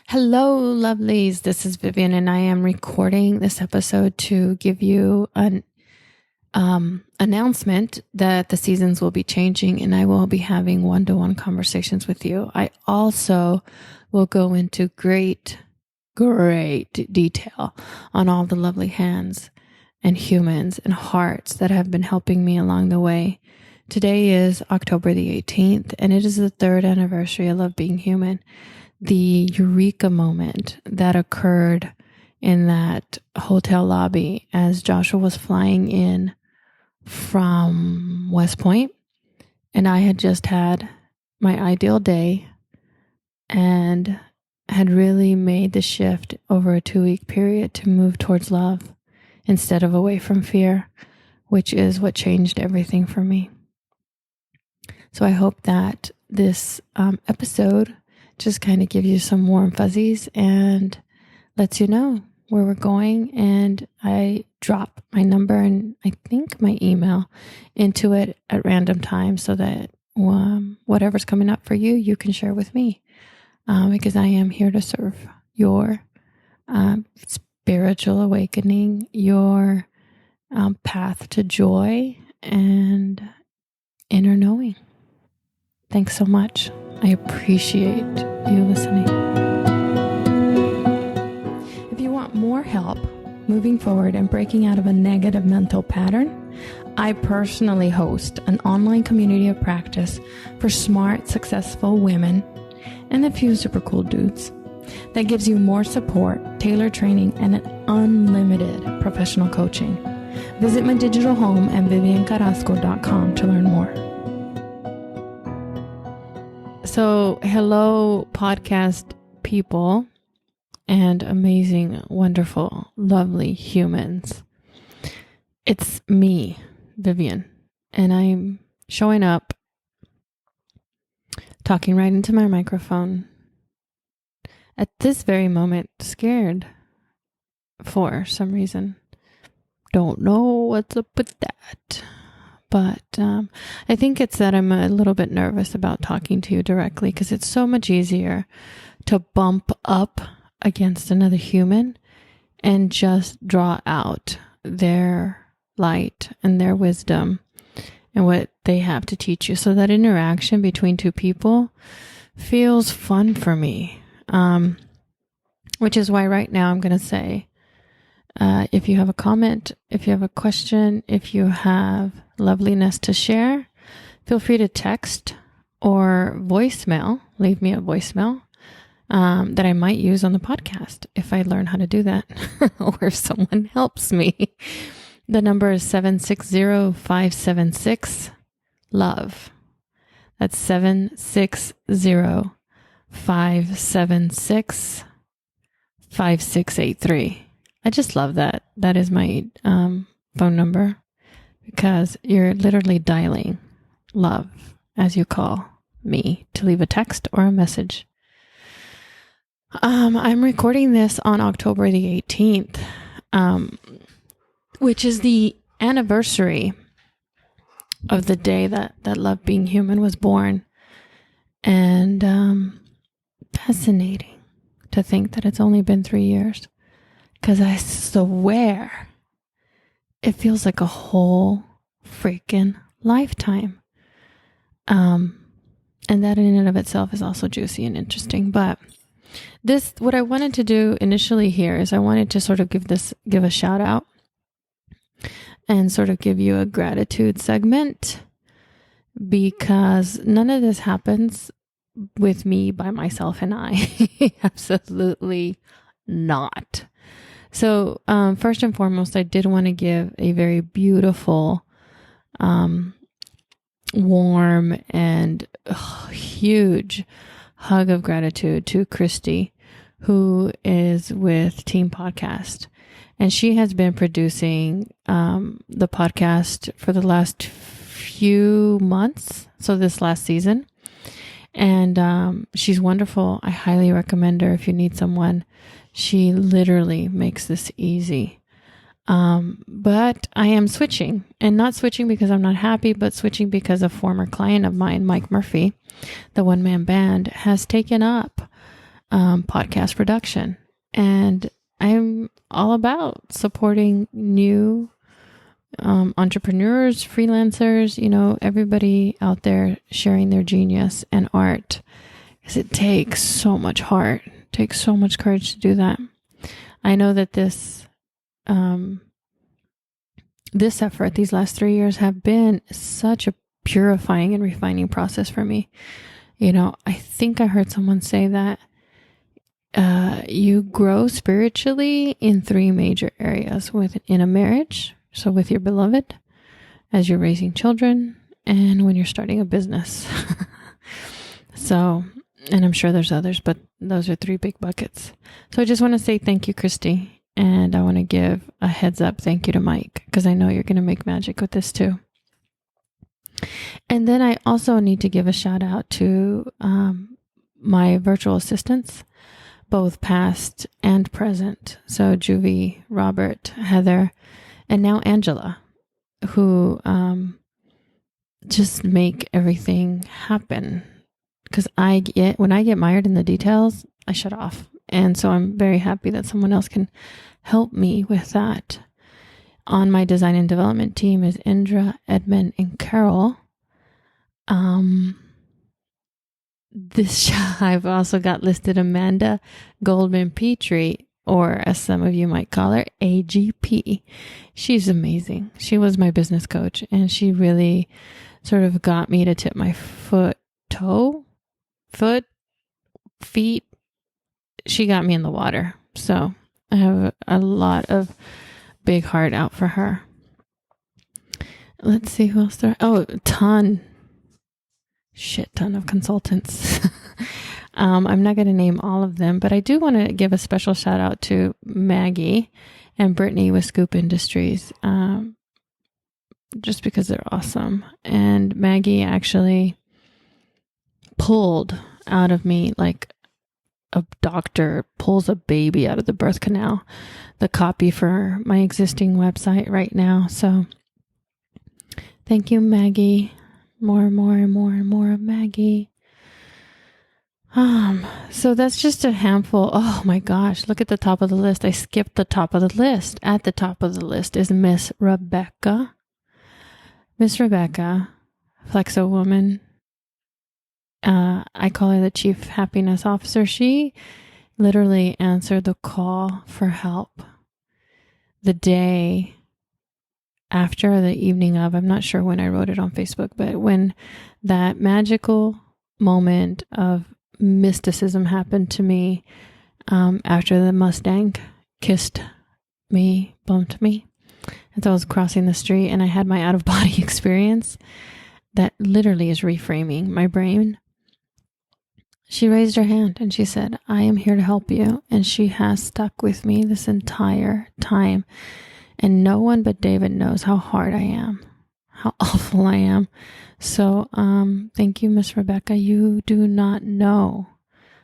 Hello, lovelies. This is Vivian, and I am recording this episode to give you an announcement that the seasons will be changing, and I will be having one-to-one conversations with you. I also will go into great detail on all the lovely hands and humans and hearts that have been helping me along the way. Today is October the 18th, and it is the 3rd anniversary of Love.Being.Human. The eureka moment that occurred in that hotel lobby as Joshua was flying in from West Point, and I had just had my ideal day and had really made the shift over a 2-week period to move towards love instead of away from fear, which is what changed everything for me. So I hope that this episode just kind of gives you some warm fuzzies and lets you know where we're going. And I drop my number and I think my email into it at random times so that whatever's coming up for you, you can share with me. Because I am here to serve your spiritual awakening, your path to joy and inner knowing. Thanks so much. I appreciate you listening. If you want more help moving forward and breaking out of a negative mental pattern, I personally host an online community of practice for smart, successful women and a few super cool dudes that gives you more support, tailored training, and an unlimited professional coaching. Visit my digital home at viviancarrasco.com to learn more. So, hello, podcast people and amazing, wonderful, lovely humans. It's me, Vivian, and I'm showing up, talking right into my microphone at this very moment, scared for some reason. Don't know what's up with that. But I think it's that I'm a little bit nervous about talking to you directly because it's so much easier to bump up against another human and just draw out their light and their wisdom and what they have to teach you. So that interaction between two people feels fun for me, which is why right now I'm going to say, if you have a comment, if you have a question, if you have loveliness to share, feel free to text or voicemail. Leave me a voicemail that I might use on the podcast if I learn how to do that or if someone helps me. The number is 760-576-LOVE. That's 760-576-5683. I just love that. That is my phone number because you're literally dialing love as you call me to leave a text or a message. I'm recording this on October the 18th, which is the anniversary of the day that Love.Being.Human was born. And fascinating to think that it's only been 3 years. Because I swear it feels like a whole freaking lifetime. And that in and of itself is also juicy and interesting. But what I wanted to do initially here is I wanted to sort of give a shout out and sort of give you a gratitude segment because none of this happens with me by myself and I. Absolutely not. So, first and foremost, I did want to give a very beautiful, warm and huge hug of gratitude to Christy, who is with Team Podcast. And she has been producing the podcast for the last few months, so this last season. And she's wonderful. I highly recommend her if you need someone. She literally makes this easy. But I am switching, and not switching because I'm not happy, but switching because a former client of mine, Mike Murphy, the one-man band, has taken up podcast production. And I'm all about supporting new entrepreneurs, freelancers, everybody out there sharing their genius and art. Because it takes so much heart, it takes so much courage to do that. I know that this effort, these last 3 years, have been such a purifying and refining process for me. I think I heard someone say that you grow spiritually in 3 major areas: in a marriage, so with your beloved, as you're raising children, and when you're starting a business. So, and I'm sure there's others, but those are 3 big buckets. So I just want to say thank you, Christy. And I want to give a heads up thank you to Mike, because I know you're going to make magic with this too. And then I also need to give a shout out to my virtual assistants, both past and present. So Juvie, Robert, Heather, and now Angela, who just make everything happen. Because when I get mired in the details, I shut off. And so I'm very happy that someone else can help me with that. On my design and development team is Indra, Edmund, and Carol. I've also got listed Amanda Goldman Petrie, or as some of you might call her, AGP. She's amazing. She was my business coach, and she really sort of got me to tip my feet. She got me in the water. So I have a lot of big heart out for her. Let's see who else there. Oh, ton of consultants. I'm not going to name all of them, but I do want to give a special shout out to Maggie and Brittany with Scoop Industries, just because they're awesome. And Maggie actually pulled out of me like a doctor pulls a baby out of the birth canal, the copy for my existing website right now. So thank you, Maggie. More of Maggie. So that's just a handful. Oh my gosh, look at the top of the list. I skipped the top of the list. At the top of the list is Miss Rebecca. Miss Rebecca, Flexo Woman. I call her the Chief Happiness Officer. She literally answered the call for help the day after, the evening of, I'm not sure when I wrote it on Facebook, but when that magical moment of mysticism happened to me, after the Mustang kissed me, bumped me, as I was crossing the street, and I had my out-of-body experience that literally is reframing my brain. She raised her hand and she said, I am here to help you. And she has stuck with me this entire time. And no one but David knows how hard I am, how awful I am. So thank you, Miss Rebecca. You do not know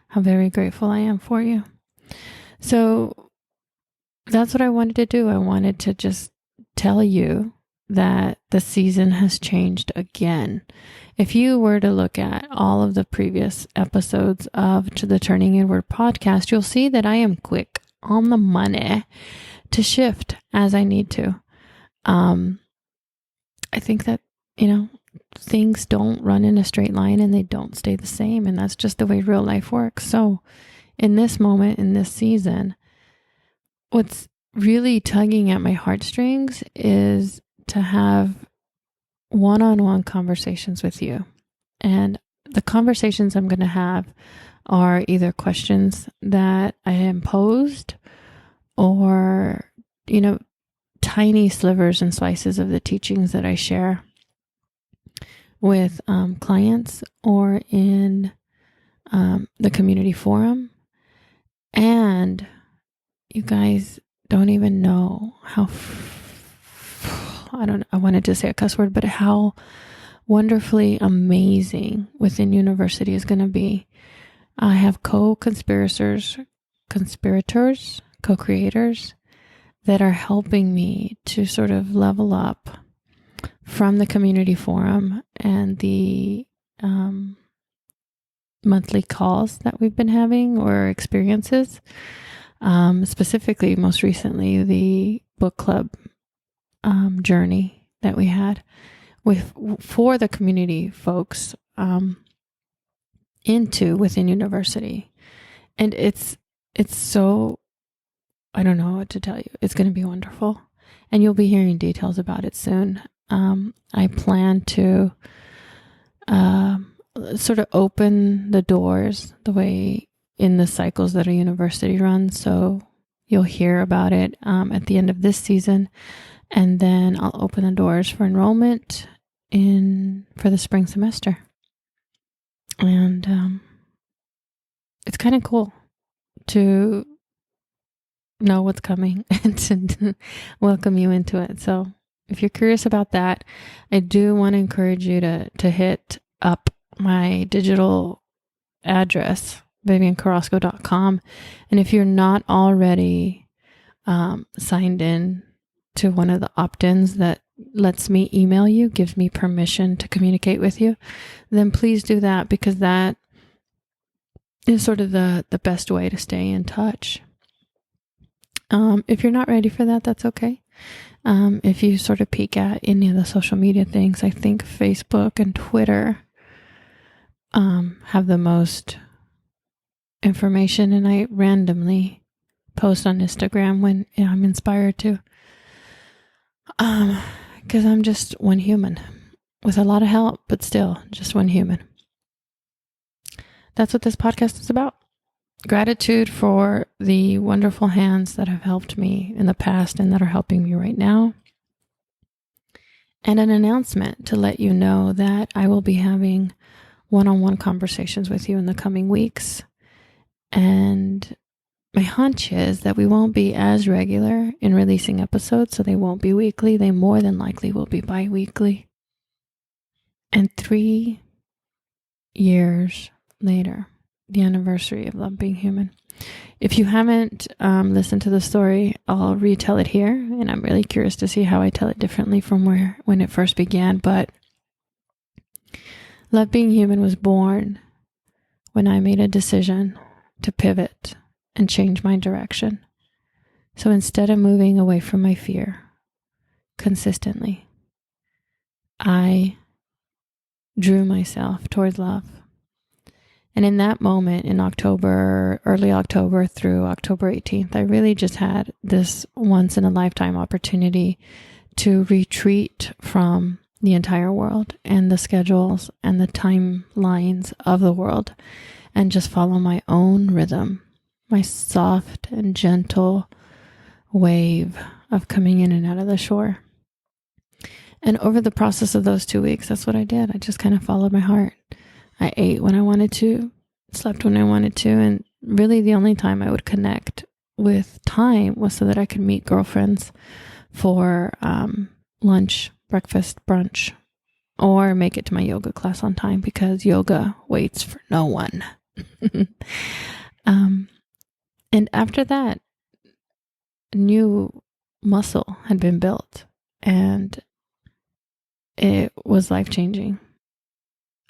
how very grateful I am for you. So that's what I wanted to do. I wanted to just tell you that the season has changed again. If you were to look at all of the previous episodes of the Turning Inward podcast, you'll see that I am quick on the money to shift as I need to. I think that, things don't run in a straight line and they don't stay the same. And that's just the way real life works. So in this moment, in this season, what's really tugging at my heartstrings is to have one-on-one conversations with you. And the conversations I'm going to have are either questions that I am posed or, tiny slivers and slices of the teachings that I share with clients or in the community forum. And you guys don't even know how I wanted to say a cuss word, but how wonderfully amazing Within University is going to be. I have co-conspirators, co-creators that are helping me to sort of level up from the community forum and the monthly calls that we've been having or experiences. Specifically, most recently, the book club journey that we had for the community folks within university. And it's so, I don't know what to tell you. It's going to be wonderful. And you'll be hearing details about it soon. I plan to sort of open the doors the way in the cycles that a university runs. So you'll hear about it at the end of this season. And then I'll open the doors for enrollment for the spring semester. And it's kind of cool to know what's coming and to welcome you into it. So if you're curious about that, I do want to encourage you to hit up my digital address, viviancarrasco.com. And if you're not already signed in to one of the opt-ins that lets me email you, gives me permission to communicate with you, then please do that, because that is sort of the best way to stay in touch. If you're not ready for that, that's okay. If you sort of peek at any of the social media things, I think Facebook and Twitter have the most information, and I randomly post on Instagram when I'm inspired to. Because I'm just one human with a lot of help, but still just one human. That's what this podcast is about. Gratitude for the wonderful hands that have helped me in the past and that are helping me right now. And an announcement to let you know that I will be having one-on-one conversations with you in the coming weeks. And my hunch is that we won't be as regular in releasing episodes, so they won't be weekly. They more than likely will be bi-weekly. And 3 years later, the anniversary of Love.Being.Human. If you haven't listened to the story, I'll retell it here, and I'm really curious to see how I tell it differently from when it first began. But Love.Being.Human was born when I made a decision to pivot and change my direction. So instead of moving away from my fear consistently, I drew myself towards love. And in that moment, in October, early October through October 18th, I really just had this once in a lifetime opportunity to retreat from the entire world and the schedules and the timelines of the world and just follow my own rhythm, my soft and gentle wave of coming in and out of the shore. And over the process of those 2 weeks, that's what I did. I just kind of followed my heart. I ate when I wanted to, slept when I wanted to, and really the only time I would connect with time was so that I could meet girlfriends for lunch, breakfast, brunch, or make it to my yoga class on time, because yoga waits for no one. And after that, new muscle had been built, and it was life-changing.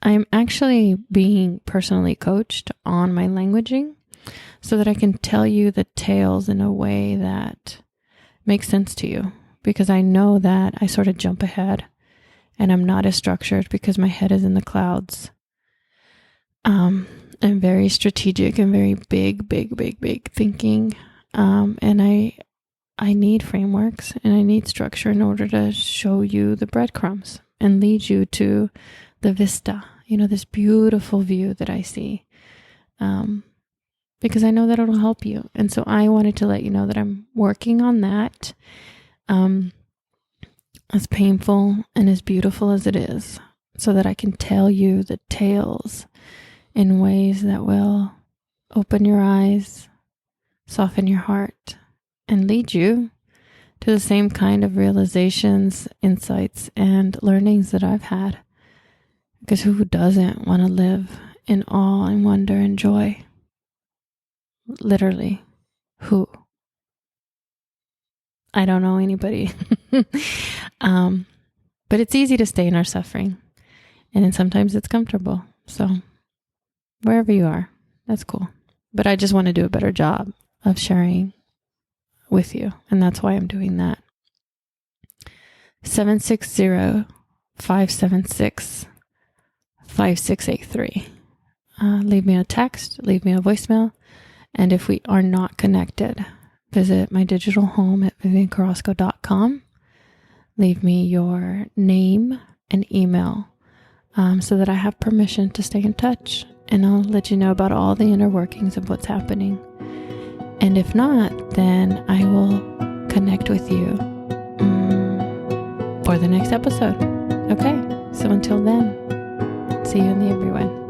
I'm actually being personally coached on my languaging so that I can tell you the tales in a way that makes sense to you, because I know that I sort of jump ahead and I'm not as structured because my head is in the clouds. I'm very strategic and very big thinking. And I need frameworks and I need structure in order to show you the breadcrumbs and lead you to the vista, this beautiful view that I see. Because I know that it'll help you. And so I wanted to let you know that I'm working on that. As painful and as beautiful as it is, so that I can tell you the tales in ways that will open your eyes, soften your heart, and lead you to the same kind of realizations, insights, and learnings that I've had. Because who doesn't want to live in awe and wonder and joy? Literally, who? I don't know anybody. But it's easy to stay in our suffering. And then sometimes it's comfortable. So wherever you are. That's cool. But I just want to do a better job of sharing with you. And that's why I'm doing that. 760-576-5683. Leave me a text, leave me a voicemail. And if we are not connected, visit my digital home at viviancarrasco.com. Leave me your name and email so that I have permission to stay in touch. And I'll let you know about all the inner workings of what's happening. And if not, then I will connect with you for the next episode. Okay, so until then, see you in the everyone.